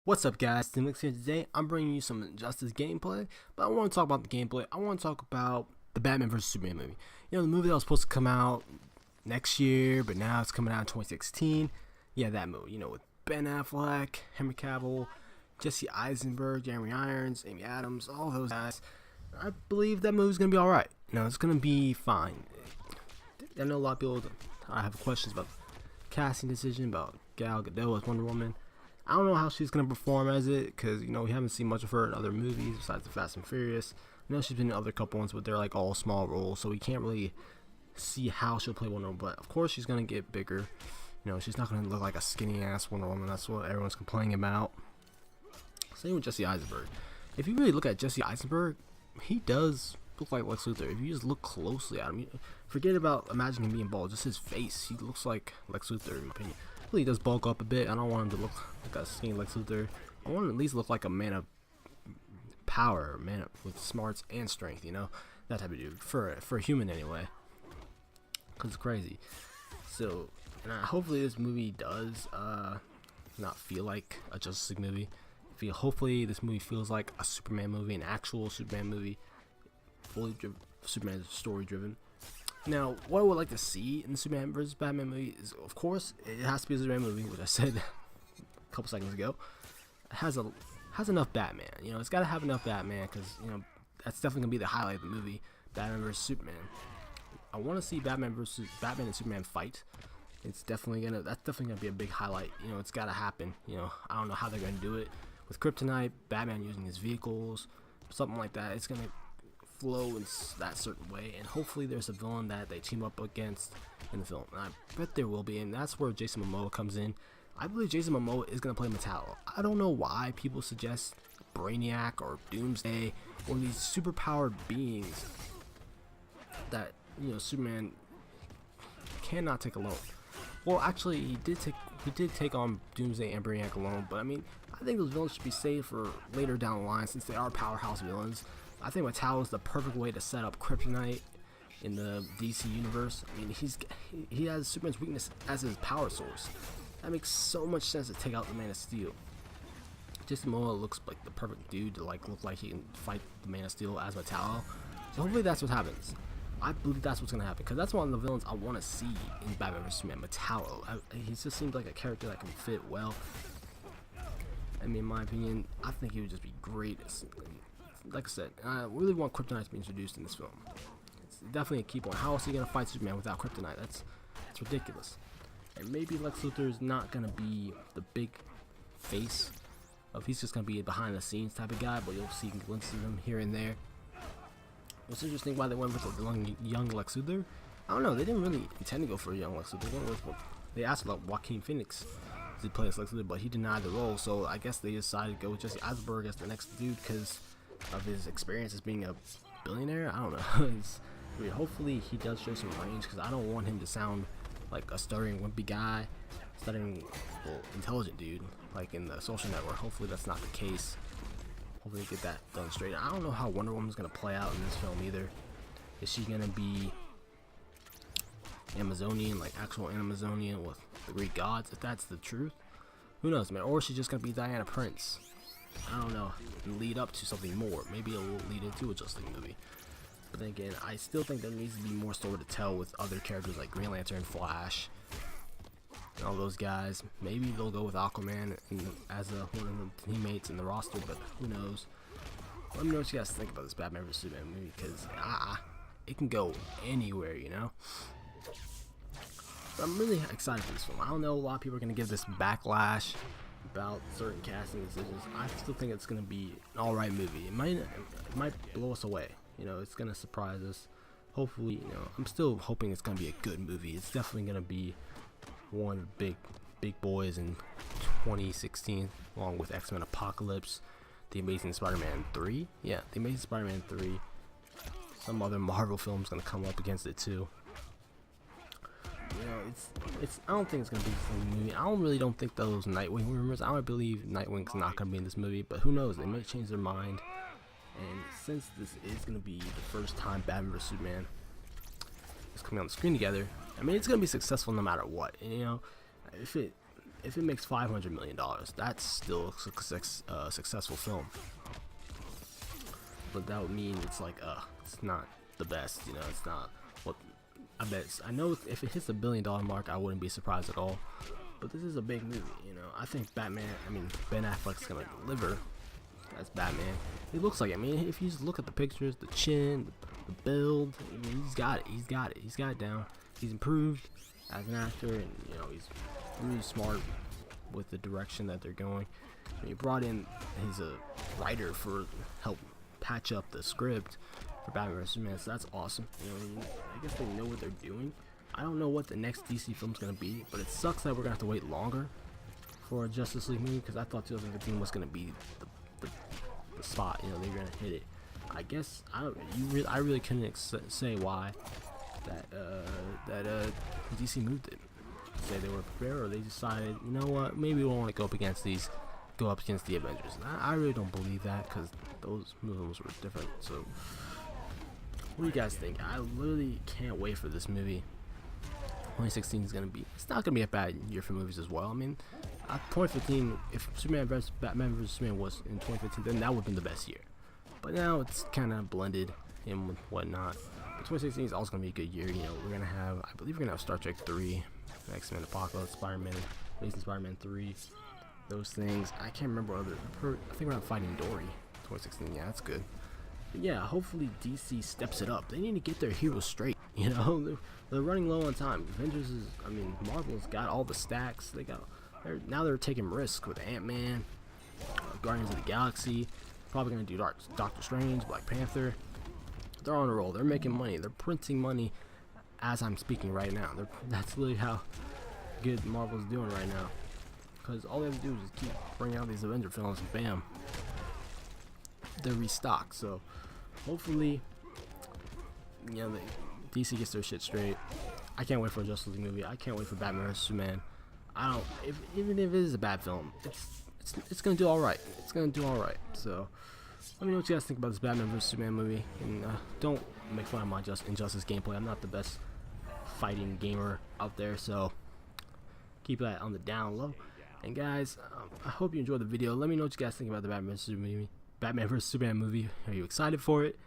What's up guys, Timix here. Today I'm bringing you some Injustice gameplay, but I want to talk about the gameplay. I want to talk about the Batman vs Superman movie. You know, the movie that was supposed to come out next year, but now it's coming out in 2016. Yeah, that movie, you know, with Ben Affleck, Henry Cavill, Jesse Eisenberg, Jeremy Irons, Amy Adams, all those guys. I believe that movie's going to be alright. You know, it's going to be fine. I know a lot of people have questions about casting decision, about Gal Gadot as Wonder Woman. I don't know how she's going to perform as it, because, you know, we haven't seen much of her in other movies besides the Fast and Furious. I know she's been in other couple ones, but they're like all small roles, so we can't really see how she'll play Wonder Woman. But of course she's going to get bigger. You know, she's not going to look like a skinny ass Wonder Woman. That's what everyone's complaining about. Same with Jesse Eisenberg. If you really look at Jesse Eisenberg, he does look like Lex Luthor. If you just look closely at him, forget about imagining him being bald, just his face, he looks like Lex Luthor in my opinion. He does bulk up a bit. I don't want him to look like a skinny Lex Luthor. I want him to at least look like a man of power, man with smarts and strength, you know, that type of dude, for a human anyway, because it's crazy. So hopefully this movie does not feel like a Justice League movie. Hopefully this movie feels like a Superman movie, an actual Superman movie, fully Superman story driven. Now, what I would like to see in the Superman vs. Batman movie is, of course, it has to be a Superman movie, which I said a couple seconds ago. It has enough Batman. You know, it's got to have enough Batman because, you know, that's definitely gonna be the highlight of the movie, Batman vs. Superman. I want to see Batman and Superman fight. That's definitely gonna be a big highlight. You know, it's got to happen. You know, I don't know how they're gonna do it with Kryptonite, Batman using his vehicles, something like that. It's gonna flow in that certain way, and hopefully there's a villain that they team up against in the film. And I bet there will be, and that's where Jason Momoa comes in. I believe Jason Momoa is going to play Metallo. I don't know why people suggest Brainiac or Doomsday or these superpowered beings that, you know, Superman cannot take alone. Well, actually, he did take on Doomsday and Brainiac alone, but I mean, I think those villains should be saved for later down the line since they are powerhouse villains. I think Metallo is the perfect way to set up Kryptonite in the DC universe. I mean, he has Superman's weakness as his power source. That makes so much sense to take out the Man of Steel. Jason Momoa looks like the perfect dude to look like he can fight the Man of Steel as Metallo. So hopefully that's what happens. I believe that's what's gonna happen because that's one of the villains I want to see in Batman vs Superman. Metallo. He just seems like a character that can fit well. I mean, in my opinion, I think he would just be great. Like I said, I really want Kryptonite to be introduced in this film. It's definitely a key point. How else are you gonna fight Superman without Kryptonite? That's ridiculous. And maybe Lex Luthor is not gonna be the big face he's just gonna be a behind the scenes type of guy, but you'll see glimpses of him here and there. It's interesting why they went with the young Lex Luthor. I don't know. They didn't really intend to go for a young Lex Luthor. They asked about Joaquin Phoenix to play as Lex Luthor, but he denied the role. So I guess they decided to go with Jesse Eisenberg as the next dude because of his experience as being a billionaire. I don't know. I mean, hopefully he does show some range because I don't want him to sound like a stuttering wimpy guy, intelligent dude like in the Social Network. Hopefully that's not the case. Hopefully get that done straight. I don't know how Wonder Woman's gonna play out in this film either. Is she gonna be Amazonian, like actual Amazonian with the Greek gods? If that's the truth, who knows, man? Or is she just gonna be Diana Prince? I don't know, and lead up to something more. Maybe it will lead into a Justice League movie. But then again, I still think there needs to be more story to tell with other characters like Green Lantern, Flash, and all those guys. Maybe they'll go with Aquaman as one of the teammates in the roster, but who knows? Let me know what you guys think about this Batman vs Superman movie, because it can go anywhere, you know? But I'm really excited for this film. I don't know, a lot of people are going to give this backlash about certain casting decisions. I still think it's going to be an alright movie. It might blow us away. You know, it's going to surprise us. Hopefully, you know, I'm still hoping it's going to be a good movie. It's definitely going to be one of the big boys in 2016, along with X-Men Apocalypse, The Amazing Spider-Man 3. Yeah, The Amazing Spider-Man 3. Some other Marvel film's going to come up against it too. You know, I don't think it's gonna be the same movie. I really don't think those Nightwing rumors. I don't believe Nightwing's not gonna be in this movie, but who knows? They may change their mind. And since this is gonna be the first time Batman vs Superman is coming on the screen together, I mean, it's gonna be successful no matter what. And, you know, if it if it makes $500 million, that's still a successful film. But that would mean it's like, it's not the best, you know, it's not what I bet. I know if it hits the $1 billion mark, I wouldn't be surprised at all. But this is a big movie, you know. I think Ben Affleck's gonna deliver as Batman. It looks like it. I mean, if you just look at the pictures, the chin, the build, I mean, he's got it. He's got it down. He's improved as an actor, and you know, he's really smart with the direction that they're going. I mean, he brought in his writer for help patch up the script for Batman vs Superman, so that's awesome. You know, I guess they know what they're doing. I don't know what the next DC film's gonna be, but it sucks that we're gonna have to wait longer for a Justice League movie, because I thought 2015 was gonna be the spot. You know, they're gonna hit it. I guess I really couldn't say why that DC moved it. Say they were prepared, or they decided, you know what, maybe we won't want to go up against the Avengers. And I really don't believe that, because those movies were different. So, what do you guys think? I literally can't wait for this movie. 2016 is it's not gonna be a bad year for movies as well. I mean, 2015, if Batman vs Superman was in 2015, then that would have been the best year. But now it's kind of blended in with whatnot. But 2016 is also gonna be a good year. You know, I believe we're gonna have Star Trek 3, X-Men Apocalypse, Spider-Man, Amazing Spider-Man 3, those things. I can't remember I think we're not fighting Dory. 2016, yeah, that's good. But yeah, hopefully DC steps it up. They need to get their heroes straight. You know, they're running low on time. Marvel's got all the stacks. Now they're taking risks with Ant-Man, Guardians of the Galaxy. Probably gonna do Doctor Strange, Black Panther. They're on a roll. They're making money. They're printing money as I'm speaking right now. That's literally how good Marvel's doing right now. Because all they have to do is just keep bringing out these Avenger films, and bam, they're restocked. So hopefully, you know, DC gets their shit straight. I can't wait for a Justice League movie. I can't wait for Batman vs Superman. Even if it is a bad film, it's gonna do all right. It's gonna do all right. So let me know what you guys think about this Batman vs Superman movie, and don't make fun of my Injustice gameplay. I'm not the best fighting gamer out there, so keep that on the down low. And guys, I hope you enjoyed the video. Let me know what you guys think about the Batman vs Superman movie. Are you excited for it?